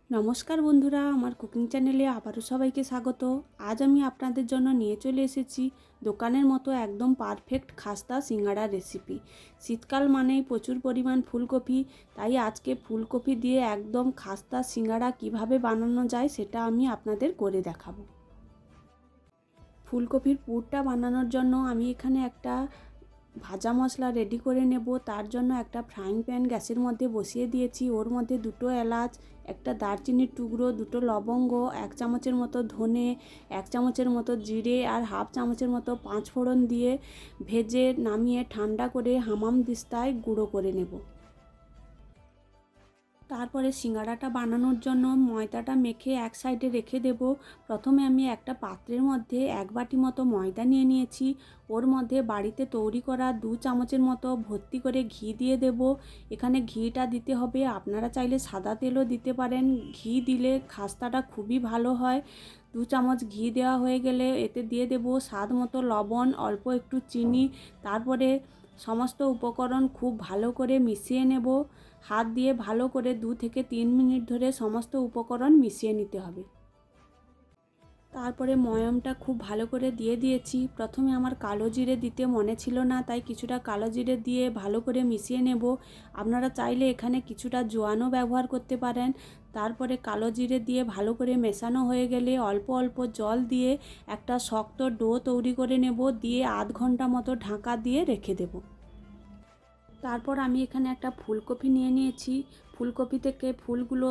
নমস্কার বন্ধুরা, আমার কুকিং চ্যানেলে আবারও সবাইকে স্বাগত। আজ আমি আপনাদের জন্য নিয়ে চলে এসেছি দোকানের মতো একদম পারফেক্ট খাস্তা সিঙ্গাড়ার রেসিপি। শীতকাল মানেই প্রচুর পরিমাণ ফুলকপি, তাই আজকে ফুলকপি দিয়ে একদম খাস্তা সিঙ্গাড়া কিভাবে বানানো যায় সেটা আমি আপনাদের করে দেখাবো। ফুলকপির পুরটা বানানোর জন্য আমি এখানে একটা ভাজা মশলা রেডি করে নেব। তার জন্য একটা ফ্রাইং প্যান গ্যাসের মধ্যে বসিয়ে দিয়েছি। ওর মধ্যে দুটো এলাচ, একটা দারচিনির টুকরো, দুটো লবঙ্গ, 1 চামচের মতো ধনে, 1 চামচের মতো জিরে আর হাফ চামচের মতো পাঁচফোড়ন দিয়ে ভেজে নামিয়ে ঠান্ডা করে হামাম দিস্তায় গুঁড়ো করে নেব। তারপরে সিঙ্গাড়াটা বানানোর জন্য ময়দাটা মেখে এক সাইডে রেখে দেব। প্রথমে আমি একটা পাত্রের মধ্যে 1 বাটি মতো ময়দা নিয়ে নিয়েছি। ওর মধ্যে বাড়িতে তৈরি করা 2 চামচের মতো ভর্তি করে ঘি দিয়ে দেব। এখানে ঘিটা দিতে হবে, আপনারা চাইলে সাদা তেলও দিতে পারেন। ঘি দিলে খাস্তাটা খুবই ভালো হয়। 2 চামচ ঘি দেওয়া হয়ে গেলে এতে দিয়ে দেব স্বাদ মতো লবণ, অল্প একটু চিনি। তারপরে সমস্ত উপকরণ খুব ভালো করে মিশিয়ে নেব। হাত দিয়ে ভালো করে 2 থেকে 3 মিনিট ধরে সমস্ত উপকরণ মিশিয়ে নিতে হবে। তারপরে ময়ামটা খুব ভালো করে দিয়ে দিয়েছি। প্রথমে আমার কালো জিরে দিতে মনে ছিল না, তাই কিছুটা কালো জিরে দিয়ে ভালো করে মিশিয়ে নেব। আপনারা চাইলে এখানে কিছুটা জোয়ানও ব্যবহার করতে পারেন। তারপরে কালো জিরে দিয়ে ভালো করে মেশানো হয়ে গেলে অল্প অল্প জল দিয়ে একটা শক্ত ডো তৈরি করে নেব, দিয়ে আধ ঘন্টা মতো ঢাকা দিয়ে রেখে দেব। তারপর আমি এখানে একটা ফুলকপি নিয়ে নিয়েছি। ফুলকপি থেকে ফুলগুলো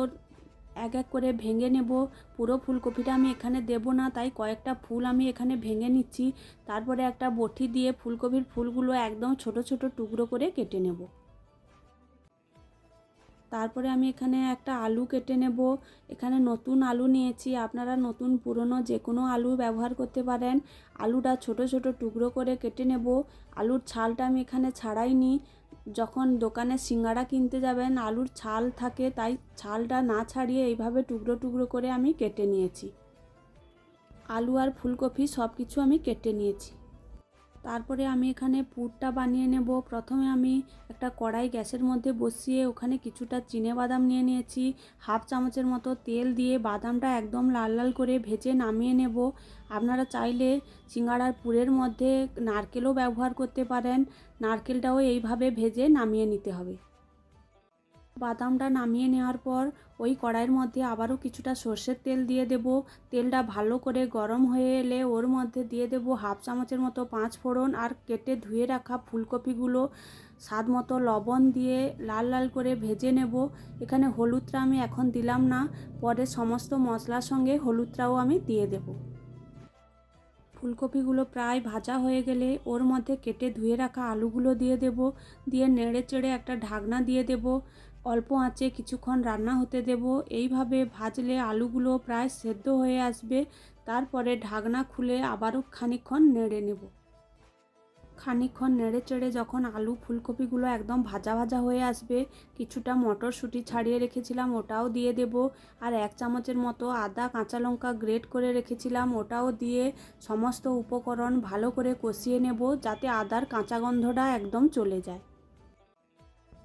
এক এক করে ভেঙে নেব। পুরো ফুলকপিটা আমি এখানে দেব না, তাই কয়েকটা ফুল আমি এখানে ভেঙে নিচ্ছি। তারপরে একটা বটি দিয়ে ফুলকপির ফুলগুলো একদম ছোট ছোট টুকরো করে কেটে নেব। তারপরে আমি এখানে একটা আলু কেটে নেব। এখানে নতুন আলু নিয়েছি, আপনারা নতুন পুরনো যে কোনো আলু ব্যবহার করতে পারেন। আলুটা ছোট ছোট টুকরো করে কেটে নেব। আলুর ছালটা আমি এখানে ছাড়াইনি। যখন দোকানে সিঙ্গাড়া কিনতে যাবেন আলুর ছাল থাকে, তাই ছালটা না ছাড়িয়ে এইভাবে টুকরো টুকরো করে আমি কেটে নিয়েছি। আলু আর ফুলকপি সব কিছু আমি কেটে নিয়েছি। তারপরে আমি এখানে পুরটা বানিয়ে নেব। প্রথমে আমি একটা কড়াই গ্যাসের মধ্যে বসিয়ে ওখানে কিছুটা চিনেবাদাম নিয়ে নিয়েছি। হাফ চামচের মতো তেল দিয়ে বাদামটা একদম লাল লাল করে ভেজে নামিয়ে নেব। আপনারা চাইলে সিঙ্গাড়ার পুরের মধ্যে নারকেলও ব্যবহার করতে পারেন। নারকেলটাও এইভাবে ভেজে নামিয়ে নিতে হবে। বাদামটা নামিয়ে নেওয়ার পর ওই কড়াইয়ের মধ্যে আবারও কিছুটা সর্ষের তেল দিয়ে দেব। তেলটা ভালো করে গরম হয়ে এলে ওর মধ্যে দিয়ে দেব হাফ চামচের মতো পাঁচফোড়ন আর কেটে ধুয়ে রাখা ফুলকপিগুলো। স্বাদ মতো লবণ দিয়ে লাল লাল করে ভেজে নেব। এখানে হলুদটা আমি এখন দিলাম না, পরে সমস্ত মশলার সঙ্গে হলুদটাও আমি দিয়ে দেব। ফুলকপিগুলো প্রায় ভাজা হয়ে গেলে ওর মধ্যে কেটে ধুয়ে রাখা আলুগুলো দিয়ে দেব। দিয়ে নেড়ে চেড়ে একটা ঢাকনা দিয়ে দেব। অল্প আঁচে কিছুক্ষণ রান্না হতে দেব। এইভাবে ভাজলে আলুগুলো প্রায় সেদ্ধ হয়ে আসবে। তারপরে ঢাকনা খুলে আবারও খানিকক্ষণ নেড়ে নেব। খানিকক্ষণ নেড়ে চেড়ে যখন আলু ফুলকপিগুলো একদম ভাজা ভাজা হয়ে আসবে, কিছুটা মটরশুঁটি ছাড়িয়ে রেখেছিলাম ওটাও দিয়ে দেব। আর 1 চামচের মতো আদা কাঁচা লঙ্কা গ্রেট করে রেখেছিলাম ওটাও দিয়ে সমস্ত উপকরণ ভালো করে কষিয়ে নেব, যাতে আদার কাঁচা গন্ধটা একদম চলে যায়।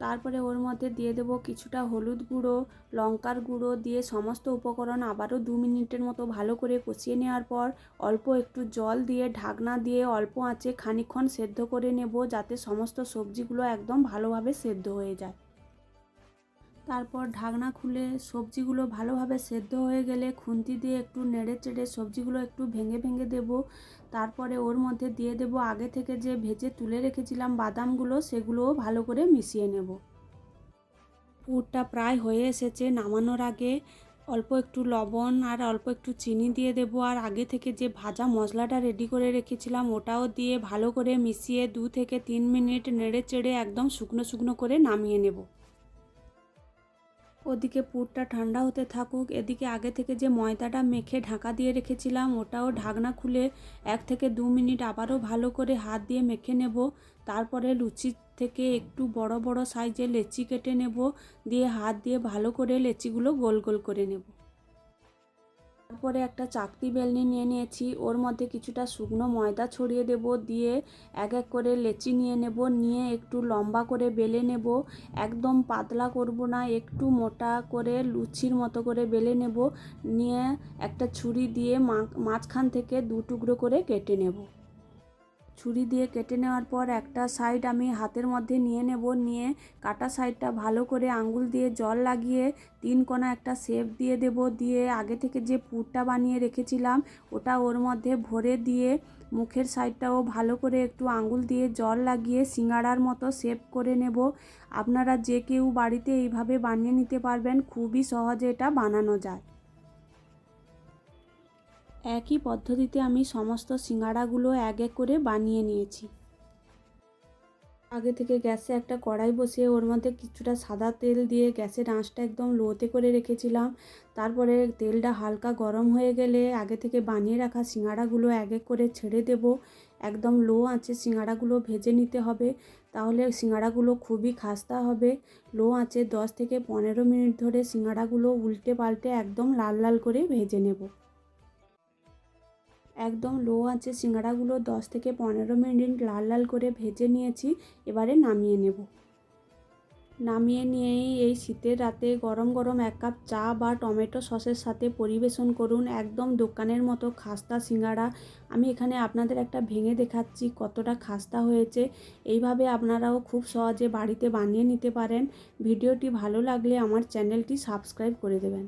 তারপরে ওর মধ্যে দিয়ে দেব কিছুটা হলুদ গুঁড়ো, লঙ্কার গুঁড়ো দিয়ে সমস্ত উপকরণ আবারও 2 মিনিটের মতো ভালো করে কষিয়ে নেওয়ার পর অল্প একটু জল দিয়ে ঢাকনা দিয়ে অল্প আঁচে খানিকক্ষণ সেদ্ধ করে নেব, যাতে সমস্ত সবজিগুলো একদম ভালোভাবে সেদ্ধ হয়ে যায়। তারপর ঢাকনা খুলে সবজিগুলো ভালোভাবে সেদ্ধ হয়ে গেলে খুন্তি দিয়ে একটু নেড়ে চেড়ে সবজিগুলো একটু ভেঙে ভেঙে দেব। তারপরে ওর মধ্যে দিয়ে দেব আগে থেকে যে ভেজে তুলে রেখেছিলাম বাদামগুলো, সেগুলোও ভালো করে মিশিয়ে নেব। পুরটা প্রায় হয়ে এসেছে। নামানোর আগে অল্প একটু লবণ আর অল্প একটু চিনি দিয়ে দেব। আর আগে থেকে যে ভাজা মশলাটা রেডি করে রেখেছিলাম ওটাও দিয়ে ভালো করে মিশিয়ে 2 থেকে 3 মিনিট নেড়ে চেড়ে একদম শুকনো শুকনো করে নামিয়ে নেব। ওদিকে পুরটা ঠান্ডা হতে থাকুক। এদিকে আগে থেকে যে ময়দাটা মেখে ঢাকা দিয়ে রেখেছিলাম ওটাও ঢাকনা খুলে 1 থেকে 2 মিনিট আবারও ভালো করে হাত দিয়ে মেখে নেব। তারপরে লুচি থেকে একটু বড় বড় সাইজের লেচি কেটে নেব, দিয়ে হাত দিয়ে ভালো করে লেচিগুলো গোল গোল করে নেব। তারপরে একটা চাকতি বেলনি নিয়ে নিয়েছি, ওর মধ্যে কিছুটা শুকনো ময়দা ছড়িয়ে দেব, দিয়ে এক এক করে লেচি নিয়ে নেব, নিয়ে একটু লম্বা করে বেলে নেব। একদম পাতলা করব না, একটু মোটা করে লুচির মতো করে বেলে নেব। নিয়ে একটা ছুরি দিয়ে মাঝখান থেকে 2 টুকরো করে কেটে নেব। ছুরি দিয়ে কেটে নেওয়ার পর একটা সাইড আমি হাতের মধ্যে নিয়ে নেব, নিয়ে কাটা সাইডটা ভালো করে আঙুল দিয়ে জল লাগিয়ে 3 কোণা একটা শেপ দিয়ে দেব, দিয়ে আগে থেকে যে পুরটা বানিয়ে রেখেছিলাম ওটা ওর মধ্যে ভরে দিয়ে মুখের সাইডটাও ভালো করে একটু আঙুল দিয়ে জল লাগিয়ে সিঙ্গাড়ার মতো শেপ করে নেব। আপনারা যে কেউ বাড়িতে এইভাবে বানিয়ে নিতে পারবেন, খুবই সহজে এটা বানানো যায়। একই পদ্ধতিতে আমি সমস্ত সিঙ্গাড়াগুলো এক এক করে বানিয়ে নিয়েছি। আগে থেকে গ্যাসে একটা কড়াই বসিয়ে ওর মধ্যে কিছুটা সাদা তেল দিয়ে গ্যাসের আঁচটা একদম লোতে করে রেখেছিলাম। তারপরে তেলটা হালকা গরম হয়ে গেলে আগে থেকে বানিয়ে রাখা সিঙ্গাড়াগুলো এক এক করে ছেড়ে দেব। একদম লো আঁচে সিঙ্গাড়াগুলো ভেজে নিতে হবে, তাহলে সিঙ্গাড়াগুলো খুবই খাস্তা হবে। লো আঁচে 10 থেকে 15 মিনিট ধরে সিঙ্গাড়াগুলো উল্টে পাল্টে একদম লাল লাল করে ভেজে নেব। একদম লো আঁচে সিঙ্গাড়াগুলো 10 থেকে 15 মিনিট লাল লাল করে ভেজে নিয়েছি। এবারে নামিয়ে নেব। নামিয়ে নিয়েই এই শীতের রাতে গরম গরম 1 কাপ চা বা টমেটো সসের সাথে পরিবেশন করুন। একদম দোকানের মতো খাস্তা সিঙ্গাড়া। আমি এখানে আপনাদের একটা ভেঙে দেখাচ্ছি কতটা খাস্তা হয়েছে। এইভাবে আপনারাও খুব সহজে বাড়িতে বানিয়ে নিতে পারেন। ভিডিওটি ভালো লাগলে আমার চ্যানেলটি সাবস্ক্রাইব করে দেবেন।